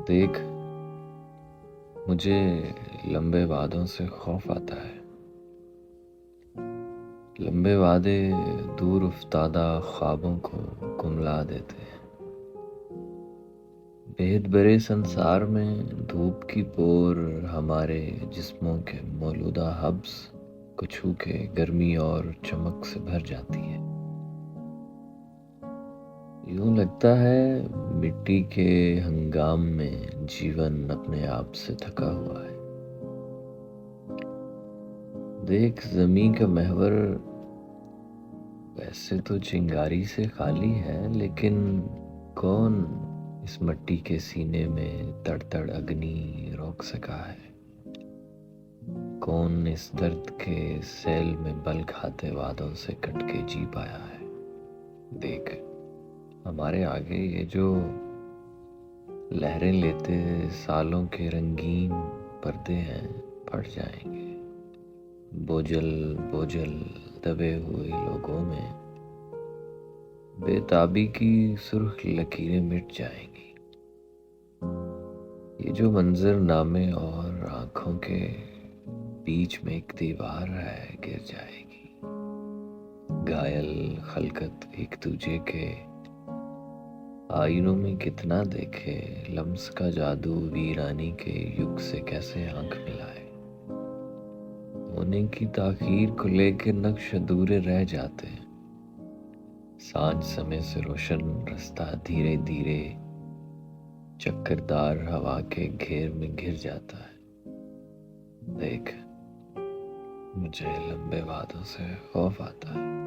देख, मुझे लंबे वादों से खौफ आता है। लंबे वादे दूर उफ्तादा ख्वाबों को कुम्हला देते हैं। बेहद बड़े संसार में धूप की पोर हमारे जिस्मों के मौजूदा हब्स को छू के गर्मी और चमक से भर जाती है। यूं लगता है मिट्टी के हंगाम में जीवन अपने आप से थका हुआ है। देख, जमीन का महवर वैसे तो चिंगारी से खाली है, लेकिन कौन इस मिट्टी के सीने में तड़तड़ अग्नि रोक सका है? कौन इस दर्द के सेल में बल खाते वादों से कट के जी पाया है? देख, हमारे आगे ये जो लहरें लेते सालों के रंगीन पर्दे हैं, फट जाएंगे। बोझल बोझल दबे हुए लोगों में बेताबी की सुर्ख लकीरें मिट जाएंगी। ये जो मंजर नामे और आंखों के बीच में एक दीवार है, गिर जाएगी। घायल खलकत एक दूजे के आईनों में कितना देखे, लम्स का जादू वीरानी के युग से कैसे आंख मिलाए। होने की ताखीर को लेकर नक्श अधूरे रह जाते हैं। सांझ समय से रोशन रास्ता धीरे धीरे चक्करदार हवा के घेर में घिर जाता है। देख, मुझे लंबे वादों से खौफ आता है।